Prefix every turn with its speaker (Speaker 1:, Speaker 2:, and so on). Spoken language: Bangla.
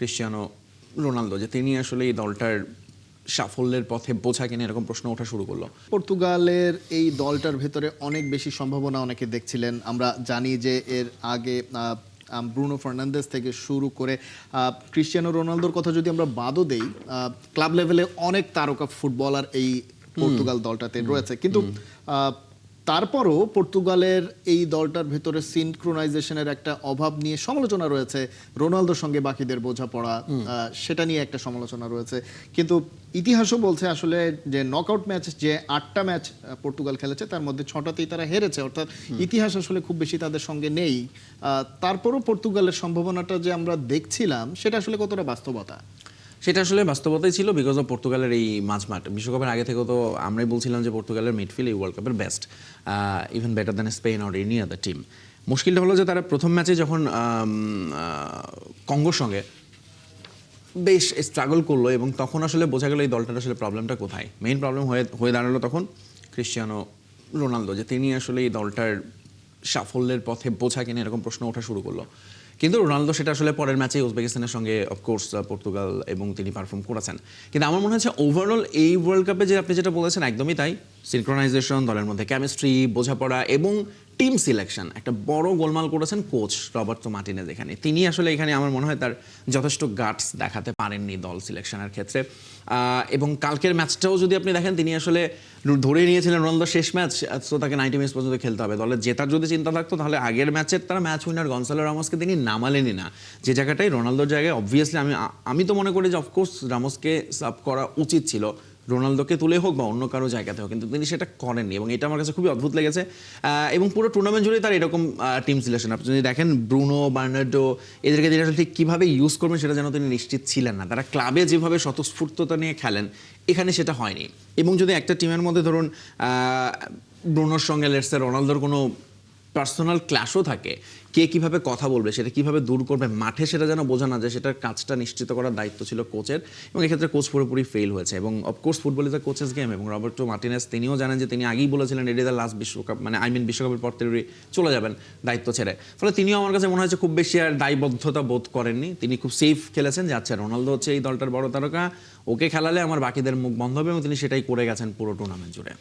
Speaker 1: ক্রিশ্চিয়ানো রোনালদো যে তিনি আসলে এই দলটার সাফল্যের পথে বোঝা কিনা এরকম প্রশ্ন ওঠা শুরু করলো।
Speaker 2: পর্তুগালের এই দলটার ভেতরে অনেক বেশি সম্ভাবনা অনেকে দেখছিলেন। আমরা জানি যে এর আগে ব্রুনো ফার্নান্দেজ থেকে শুরু করে ক্রিশ্চিয়ানো রোনালদোর কথা যদি আমরা বাদও দেই, ক্লাব লেভেলে অনেক তারকা ফুটবলার এই পর্তুগাল দলটাতে রয়েছে, কিন্তু তারপরও পর্তুগালের এই দলটার ভেতরে সিনক্রোনাইজেশনের একটা অভাব নিয়ে সমালোচনা রয়েছে। রোনালদোর সঙ্গে বাকিদের বোঝাপড়া, সেটা নিয়ে একটা সমালোচনা রয়েছে। কিন্তু ইতিহাসও বলছে আসলে যে নকআউট ম্যাচ, যে 8টা ম্যাচ পর্তুগাল খেলেছে তার মধ্যে 6টাতেই তারা হেরেছে, অর্থাৎ ইতিহাস আসলে খুব বেশি তাদের সঙ্গে নেই। তারপরও পর্তুগালের সম্ভাবনাটা যে আমরা দেখছিলাম সেটা আসলে কতটা বাস্তবতা?
Speaker 1: সেটা আসলে বাস্তবতাই ছিল, বিকজ অফ পর্তুগালের এই মাঝমাঠ। বিশ্বকাপের আগে থেকেও তো আমরাই বলছিলাম যে পর্তুগালের মিডফিল্ড এই ওয়ার্ল্ড কাপের best, even better than Spain or any other team. মুশকিলটা হলো যে তারা প্রথম ম্যাচে যখন কঙ্গোর সঙ্গে বেশ স্ট্রাগল করলো, এবং তখন আসলে বোঝা গেল এই দলটার আসলে প্রবলেমটা কোথায়। মেইন প্রবলেম হয়ে দাঁড়ালো তখন ক্রিশ্চিয়ানো রোনালদো যে তিনি আসলে এই দলটার সাফল্যের পথে বোঝা কিনা এরকম প্রশ্ন ওঠা শুরু করলো। কিন্তু রোনালদো সেটা আসলে পরের ম্যাচে উজবেকিস্তানের সঙ্গে অফকোর্স পর্তুগাল এবং তিনি পারফর্ম করেছেন। কিন্তু আমার মনে হচ্ছে ওভারঅল এই ওয়ার্ল্ড কাপে যে আপনি যেটা বলেছেন একদমই তাই, সিনক্রোনাইজেশন, দলের মধ্যে কেমিস্ট্রি, বোঝাপড়া এবং টিম সিলেকশন একটা বড় গোলমাল করেছেন কোচ রবার্তো মার্টিনেজ। এখানে তিনি আসলে এখানে আমার মনে হয় তার যথেষ্ট গাটস দেখাতে পারেননি দল সিলেকশনের ক্ষেত্রে। এবং কালকের ম্যাচটাও যদি আপনি দেখেন, তিনি আসলে ধরে নিয়েছিলেন রোনালদো শেষ ম্যাচ, তো তাকে 90 মিনিট পর্যন্ত খেলতে হবে। দলের জেতার যদি চিন্তা থাকতো তাহলে আগের ম্যাচের তারা ম্যাচ উইনার গনসালো রামোসকে তিনি নামালেনই না, যে জায়গাটায় রোনালদোর জায়গায় অবভিয়াসলি আমি তো মনে করি যে অফকোর্স রামোসকে সাব করা উচিত ছিল, রোনালদোকে তুলে হোক বা অন্য কারো জায়গাতে হোক, কিন্তু তিনি সেটা করেননি এবং এটা আমার কাছে খুবই অদ্ভুত লেগেছে। এবং পুরো টুর্নামেন্ট জুড়ে তার এরকম টিম সিলেকশন, আপনি যদি দেখেন ব্রুনো, বার্নার্ডো, এদেরকে তিনি আসলে ঠিক কীভাবে ইউজ করবেন সেটা যেন তিনি নিশ্চিত ছিলেন না। তারা ক্লাবে যেভাবে স্বতঃস্ফূর্ততা নিয়ে খেলেন এখানে সেটা হয়নি। এবং যদি একটা টিমের মধ্যে ধরুন ব্রুনোর সঙ্গে লেটসে রোনালদোর কোনো পার্সোনাল ক্ল্যাশও থাকে, কে কীভাবে কথা বলবে, সেটা কীভাবে দূর করবে মাঠে, সেটা যেন বোঝা না যায়, সেটার কাজটা নিশ্চিত করার দায়িত্ব ছিল কোচের, এবং এক্ষেত্রে কোচ পুরোপুরি ফেল হয়েছে। এবং of course football is a coaches game, এবং রবার্টো মার্টিনেজ তিনিও জানেন যে তিনি আগেই বলেছিলেন এটি দ্য লাস্ট বিশ্বকাপ, মানে বিশ্বকাপের পর তিনি চলে যাবেন দায়িত্ব ছেড়ে। ফলে তিনিও আমার কাছে মনে হয়েছে খুব বেশি আর দায়বদ্ধতা বোধ করেননি, তিনি খুব সেফ খেলেছেন যে আচ্ছা রোনালদো হচ্ছে এই দলটার বড় তারকা, ওকে খেলালে আমার বাকিদের মুখ বন্ধ হবে, এবং তিনি সেটাই করে গেছেন পুরো টুর্নামেন্ট জুড়ে।